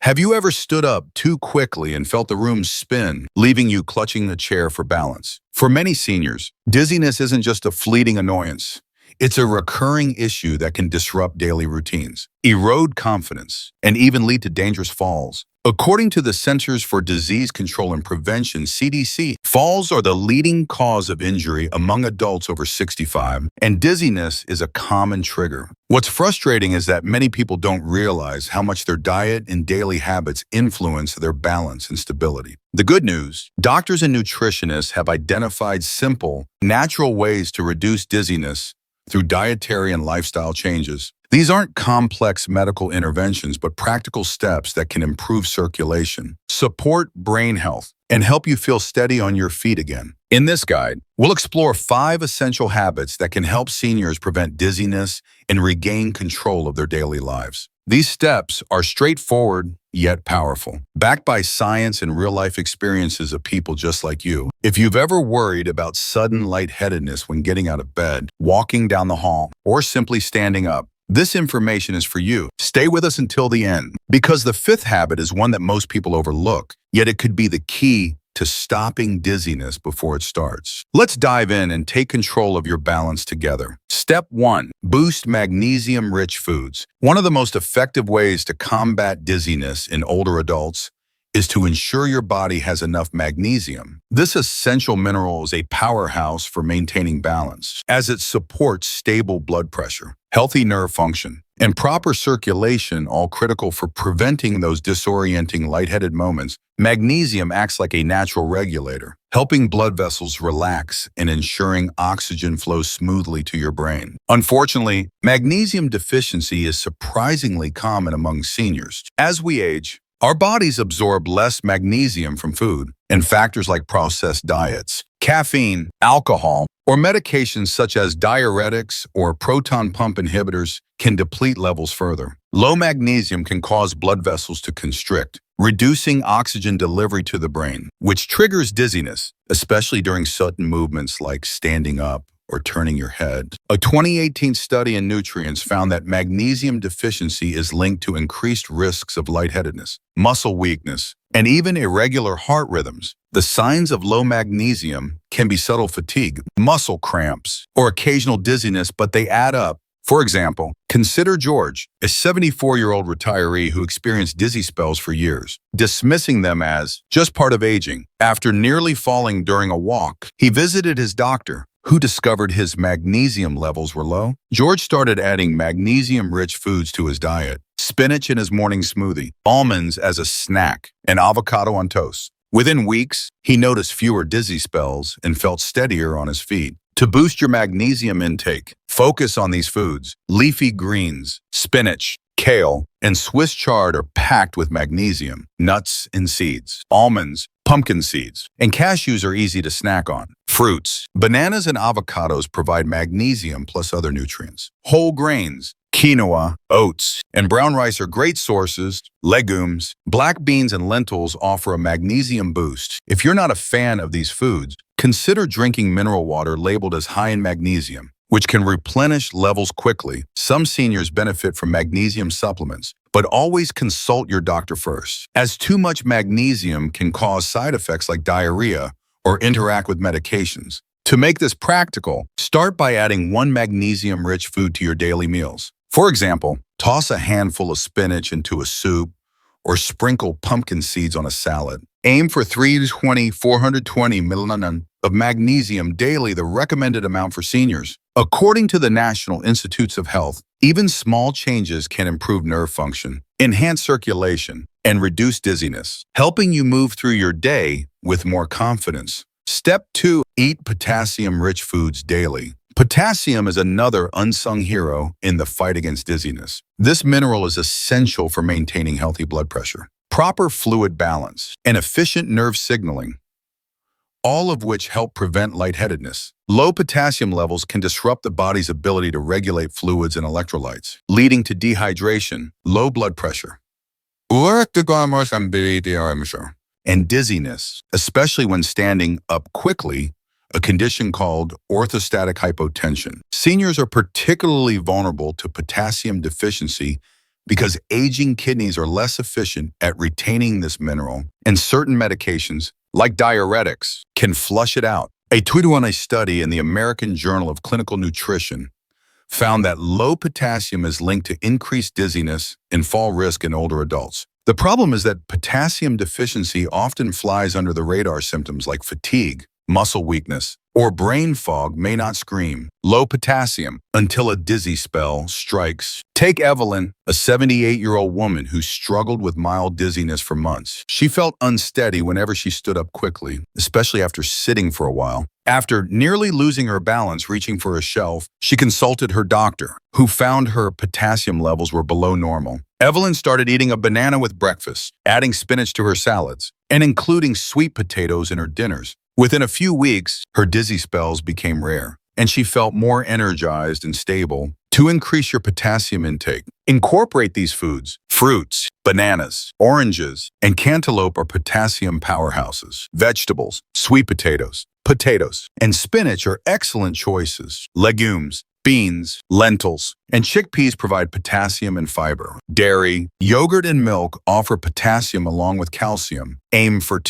Have you ever stood up too quickly and felt the room spin, leaving you clutching the chair for balance? For many seniors, dizziness isn't just a fleeting annoyance. It's a recurring issue that can disrupt daily routines, erode confidence, and even lead to dangerous falls. According to the Centers for Disease Control and Prevention, CDC, falls are the leading cause of injury among adults over 65, and dizziness is a common trigger. What's frustrating is that many people don't realize how much their diet and daily habits influence their balance and stability. The good news, doctors and nutritionists have identified simple, natural ways to reduce dizziness through dietary and lifestyle changes. These aren't complex medical interventions, but practical steps that can improve circulation, support brain health, and help you feel steady on your feet again. In this guide, we'll explore 5 essential habits that can help seniors prevent dizziness and regain control of their daily lives. These steps are straightforward yet powerful, backed by science and real-life experiences of people just like you. If you've ever worried about sudden lightheadedness when getting out of bed, walking down the hall, or simply standing up, this information is for you. Stay with us until the end, because the 5th habit is one that most people overlook, yet it could be the key to stopping dizziness before it starts. Let's dive in and take control of your balance together. Step 1. Boost magnesium-rich foods. One of the most effective ways to combat dizziness in older adults is to ensure your body has enough magnesium. This essential mineral is a powerhouse for maintaining balance, as it supports stable blood pressure, healthy nerve function, and proper circulation, all critical for preventing those disorienting lightheaded moments. Magnesium acts like a natural regulator, helping blood vessels relax and ensuring oxygen flows smoothly to your brain. Unfortunately, magnesium deficiency is surprisingly common among seniors. As we age, our bodies absorb less magnesium from food, and factors like processed diets, caffeine, alcohol, or medications such as diuretics or proton pump inhibitors can deplete levels further. Low magnesium can cause blood vessels to constrict, reducing oxygen delivery to the brain, which triggers dizziness, especially during sudden movements like standing up or turning your head. A 2018 study in Nutrients found that magnesium deficiency is linked to increased risks of lightheadedness, muscle weakness, and even irregular heart rhythms. The signs of low magnesium can be subtle fatigue, muscle cramps, or occasional dizziness, but they add up. For example, consider George, a 74-year-old retiree who experienced dizzy spells for years, dismissing them as just part of aging. After nearly falling during a walk, he visited his doctor, who discovered his magnesium levels were low. George started adding magnesium-rich foods to his diet: spinach in his morning smoothie, almonds as a snack, and avocado on toast. Within weeks, he noticed fewer dizzy spells and felt steadier on his feet. To boost your magnesium intake, focus on these foods. Leafy greens, spinach, kale, and Swiss chard are packed with magnesium. Nuts and seeds, almonds, pumpkin seeds, and cashews are easy to snack on. Fruits, bananas and avocados provide magnesium plus other nutrients. Whole grains, quinoa, oats, and brown rice are great sources. Legumes, black beans, and lentils offer a magnesium boost. If you're not a fan of these foods, consider drinking mineral water labeled as high in magnesium, which can replenish levels quickly. Some seniors benefit from magnesium supplements, but always consult your doctor first, as too much magnesium can cause side effects like diarrhea or interact with medications. To make this practical, start by adding 1 magnesium-rich food to your daily meals. For example, toss a handful of spinach into a soup or sprinkle pumpkin seeds on a salad. Aim for 420 milliliters of magnesium daily, the recommended amount for seniors. According to the National Institutes of Health, even small changes can improve nerve function, enhance circulation, and reduce dizziness, helping you move through your day with more confidence. Step 2. Eat potassium-rich foods daily. Potassium is another unsung hero in the fight against dizziness. This mineral is essential for maintaining healthy blood pressure, proper fluid balance, and efficient nerve signaling, all of which help prevent lightheadedness. Low potassium levels can disrupt the body's ability to regulate fluids and electrolytes, leading to dehydration, low blood pressure, and dizziness, especially when standing up quickly, a condition called orthostatic hypotension. Seniors are particularly vulnerable to potassium deficiency because aging kidneys are less efficient at retaining this mineral, and certain medications, like diuretics, can flush it out. A 2-to-1 study in the American Journal of Clinical Nutrition found that low potassium is linked to increased dizziness and fall risk in older adults. The problem is that potassium deficiency often flies under the radar. Symptoms like fatigue, muscle weakness, or brain fog may not scream low potassium until a dizzy spell strikes. Take Evelyn, a 78-year-old woman who struggled with mild dizziness for months. She felt unsteady whenever she stood up quickly, especially after sitting for a while. After nearly losing her balance reaching for a shelf, she consulted her doctor, who found her potassium levels were below normal. Evelyn started eating a banana with breakfast, adding spinach to her salads, and including sweet potatoes in her dinners. Within a few weeks, her dizzy spells became rare, and she felt more energized and stable. To increase your potassium intake, incorporate these foods. Fruits, bananas, oranges, and cantaloupe are potassium powerhouses. Vegetables, sweet potatoes, and spinach are excellent choices. Legumes, beans, lentils, and chickpeas provide potassium and fiber. Dairy, yogurt, and milk offer potassium along with calcium. Aim for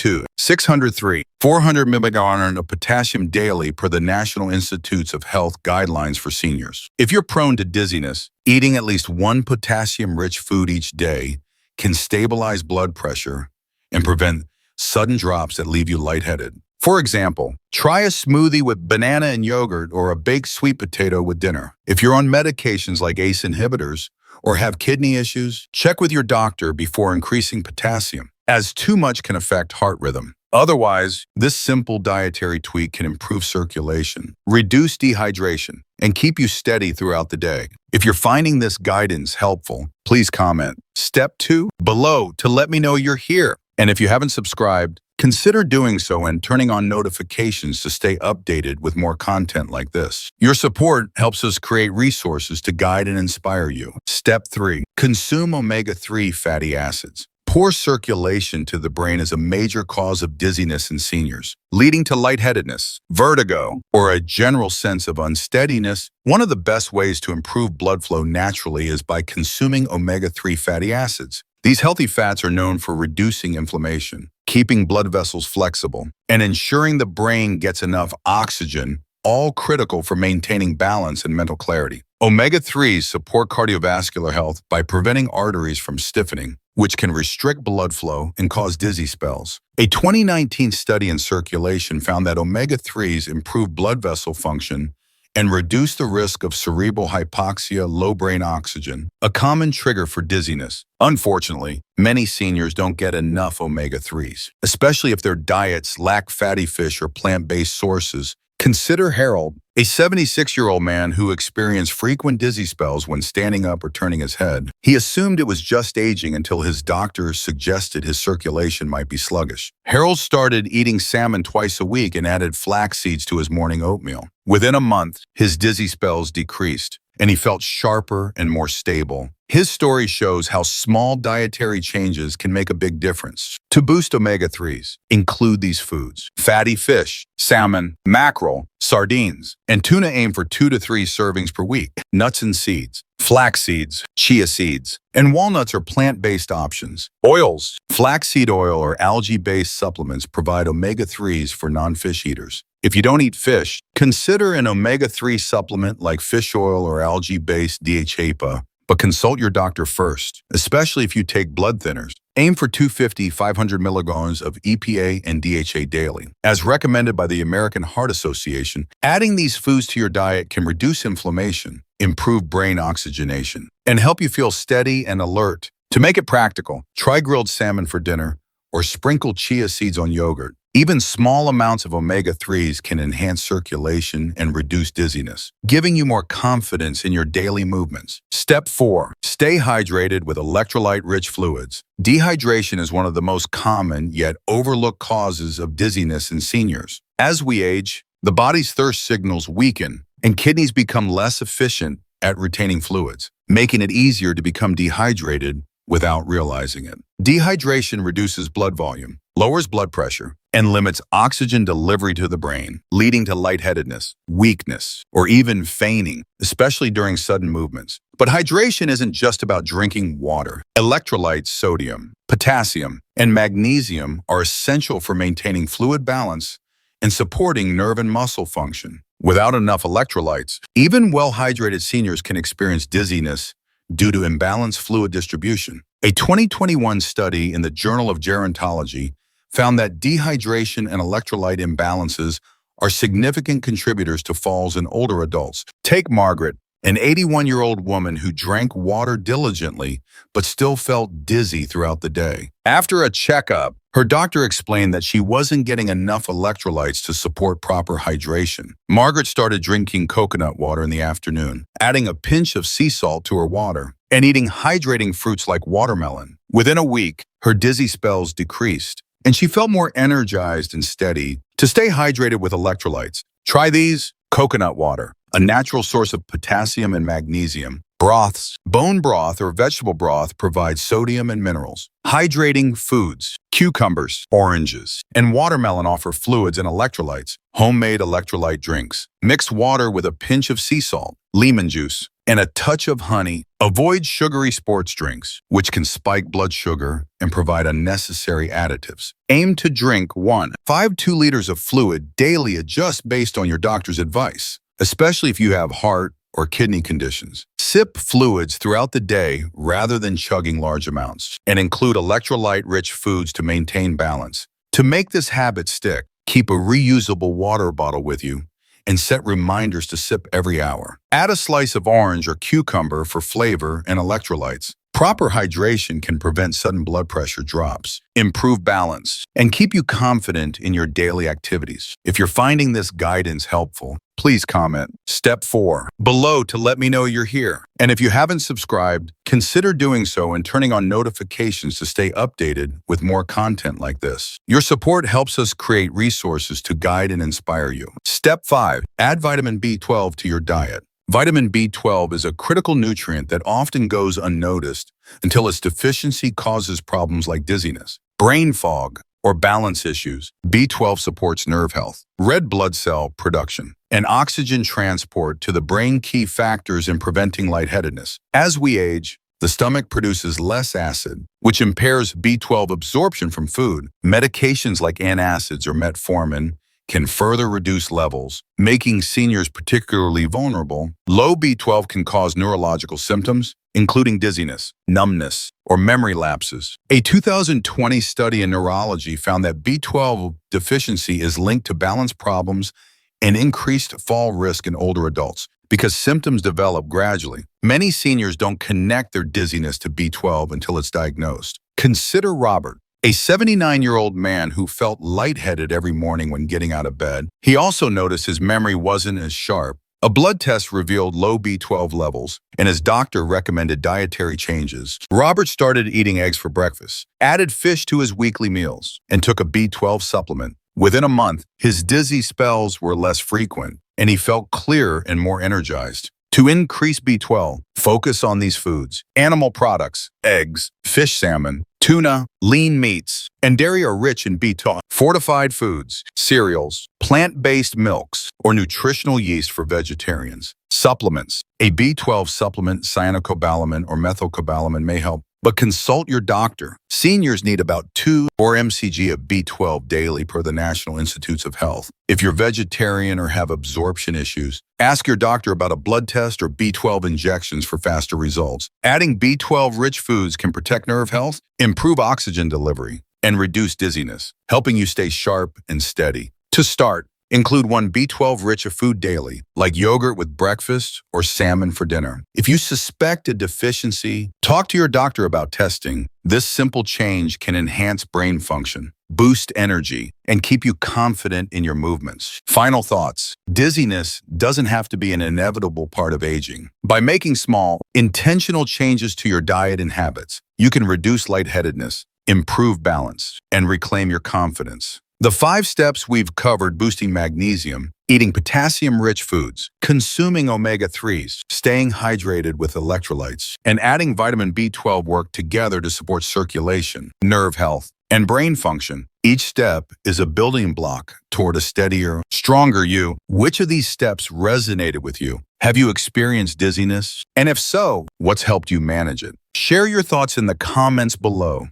400 milligrams of potassium daily per the National Institutes of Health guidelines for seniors. If you're prone to dizziness, eating at least one potassium-rich food each day can stabilize blood pressure and prevent sudden drops that leave you lightheaded. For example, try a smoothie with banana and yogurt or a baked sweet potato with dinner. If you're on medications like ACE inhibitors or have kidney issues, check with your doctor before increasing potassium, as too much can affect heart rhythm. Otherwise, this simple dietary tweak can improve circulation, reduce dehydration, and keep you steady throughout the day. If you're finding this guidance helpful, please comment Step 2 below to let me know you're here. And if you haven't subscribed, consider doing so and turning on notifications to stay updated with more content like this. Your support helps us create resources to guide and inspire you. Step 3. Consume omega-3 fatty acids. Poor circulation to the brain is a major cause of dizziness in seniors, leading to lightheadedness, vertigo, or a general sense of unsteadiness. One of the best ways to improve blood flow naturally is by consuming omega-3 fatty acids. These healthy fats are known for reducing inflammation, keeping blood vessels flexible, and ensuring the brain gets enough oxygen, all critical for maintaining balance and mental clarity. Omega-3s support cardiovascular health by preventing arteries from stiffening, which can restrict blood flow and cause dizzy spells. A 2019 study in Circulation found that omega-3s improve blood vessel function and reduce the risk of cerebral hypoxia, low brain oxygen, a common trigger for dizziness. Unfortunately, many seniors don't get enough omega-3s, especially if their diets lack fatty fish or plant-based sources. Consider Harold, a 76-year-old man who experienced frequent dizzy spells when standing up or turning his head. He assumed it was just aging until his doctor suggested his circulation might be sluggish. Harold started eating salmon twice a week and added flax seeds to his morning oatmeal. Within a month, his dizzy spells decreased, and he felt sharper and more stable. His story shows how small dietary changes can make a big difference. To boost omega-3s, include these foods: fatty fish, salmon, mackerel, sardines, and tuna. Aim for 2 to 3 servings per week. Nuts and seeds, flax seeds, chia seeds, and walnuts are plant-based options. Oils, flaxseed oil or algae-based supplements provide omega-3s for non-fish eaters. If you don't eat fish, consider an omega-3 supplement like fish oil or algae-based DHA, but consult your doctor first, especially if you take blood thinners. Aim for 500 milligrams of EPA and DHA daily. As recommended by the American Heart Association, adding these foods to your diet can reduce inflammation, improve brain oxygenation, and help you feel steady and alert. To make it practical, try grilled salmon for dinner or sprinkle chia seeds on yogurt. Even small amounts of omega-3s can enhance circulation and reduce dizziness, giving you more confidence in your daily movements. Step 4. Stay hydrated with electrolyte-rich fluids. Dehydration is one of the most common yet overlooked causes of dizziness in seniors. As we age, the body's thirst signals weaken, and kidneys become less efficient at retaining fluids, making it easier to become dehydrated without realizing it. Dehydration reduces blood volume, lowers blood pressure, and limits oxygen delivery to the brain, leading to lightheadedness, weakness, or even fainting, especially during sudden movements. But hydration isn't just about drinking water. Electrolytes, sodium, potassium, and magnesium are essential for maintaining fluid balance and supporting nerve and muscle function. Without enough electrolytes, even well-hydrated seniors can experience dizziness due to imbalanced fluid distribution. A 2021 study in the Journal of Gerontology found that dehydration and electrolyte imbalances are significant contributors to falls in older adults. Take Margaret, an 81-year-old woman who drank water diligently but still felt dizzy throughout the day. After a checkup, her doctor explained that she wasn't getting enough electrolytes to support proper hydration. Margaret started drinking coconut water in the afternoon, adding a pinch of sea salt to her water, and eating hydrating fruits like watermelon. Within a week, her dizzy spells decreased, and she felt more energized and steady. To stay hydrated with electrolytes, try these: coconut water, a natural source of potassium and magnesium. Broths, bone broth or vegetable broth provides sodium and minerals. Hydrating foods, cucumbers, oranges, and watermelon offer fluids and electrolytes. Homemade electrolyte drinks. Mix water with a pinch of sea salt, lemon juice, and a touch of honey. Avoid sugary sports drinks, which can spike blood sugar and provide unnecessary additives. Aim to drink 1.5 to 2 liters of fluid daily. Adjust based on your doctor's advice, especially if you have heart or kidney conditions. Sip fluids throughout the day rather than chugging large amounts, and include electrolyte-rich foods to maintain balance. To make this habit stick, keep a reusable water bottle with you and set reminders to sip every hour. Add a slice of orange or cucumber for flavor and electrolytes. Proper hydration can prevent sudden blood pressure drops, improve balance, and keep you confident in your daily activities. If you're finding this guidance helpful, please comment Step 4 below to let me know you're here. And if you haven't subscribed, consider doing so and turning on notifications to stay updated with more content like this. Your support helps us create resources to guide and inspire you. Step 5. Add vitamin B12 to your diet. Vitamin B12 is a critical nutrient that often goes unnoticed until its deficiency causes problems like dizziness, brain fog, or balance issues. B12 supports nerve health, red blood cell production, and oxygen transport to the brain, key factors in preventing lightheadedness. As we age, the stomach produces less acid, which impairs B12 absorption from food. Medications like antacids or metformin can further reduce levels, making seniors particularly vulnerable. Low B12 can cause neurological symptoms, including dizziness, numbness, or memory lapses. A 2020 study in neurology found that B12 deficiency is linked to balance problems and increased fall risk in older adults because symptoms develop gradually. Many seniors don't connect their dizziness to B12 until it's diagnosed. Consider Robert, a 79-year-old man who felt lightheaded every morning when getting out of bed. He also noticed his memory wasn't as sharp. A blood test revealed low B12 levels, and his doctor recommended dietary changes. Robert started eating eggs for breakfast, added fish to his weekly meals, and took a B12 supplement. Within a month, his dizzy spells were less frequent, and he felt clearer and more energized. To increase B12, focus on these foods. Animal products, eggs, fish, salmon, tuna, lean meats, and dairy are rich in B12. Fortified foods, cereals, plant-based milks, or nutritional yeast for vegetarians. Supplements. A B12 supplement, cyanocobalamin or methylcobalamin, may help, but consult your doctor. Seniors need about 2 mcg of B12 daily per the National Institutes of Health. If you're vegetarian or have absorption issues, ask your doctor about a blood test or B12 injections for faster results. Adding B12-rich foods can protect nerve health, improve oxygen delivery, and reduce dizziness, helping you stay sharp and steady. To start, include 1 B12-rich of food daily, like yogurt with breakfast or salmon for dinner. If you suspect a deficiency, talk to your doctor about testing. This simple change can enhance brain function, boost energy, and keep you confident in your movements. Final thoughts. Dizziness doesn't have to be an inevitable part of aging. By making small, intentional changes to your diet and habits, you can reduce lightheadedness, improve balance, and reclaim your confidence. The 5 steps we've covered: boosting magnesium, Eating potassium-rich foods, consuming omega-3s, staying hydrated with electrolytes, and adding vitamin B12 work together to support circulation, nerve health, and brain function. Each step is a building block toward a steadier, stronger you. Which of these steps resonated with you? Have you experienced dizziness? And if so, what's helped you manage it? Share your thoughts in the comments below.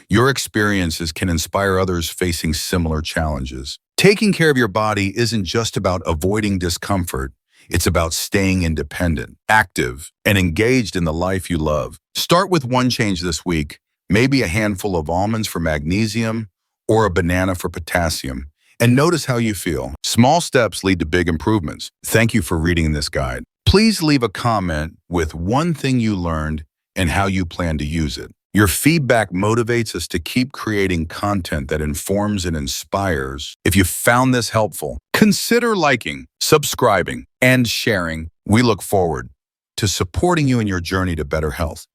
Your experiences can inspire others facing similar challenges. Taking care of your body isn't just about avoiding discomfort. It's about staying independent, active, and engaged in the life you love. Start with one change this week, maybe a handful of almonds for magnesium or a banana for potassium, and notice how you feel. Small steps lead to big improvements. Thank you for reading this guide. Please leave a comment with one thing you learned and how you plan to use it. Your feedback motivates us to keep creating content that informs and inspires. If you found this helpful, consider liking, subscribing, and sharing. We look forward to supporting you in your journey to better health.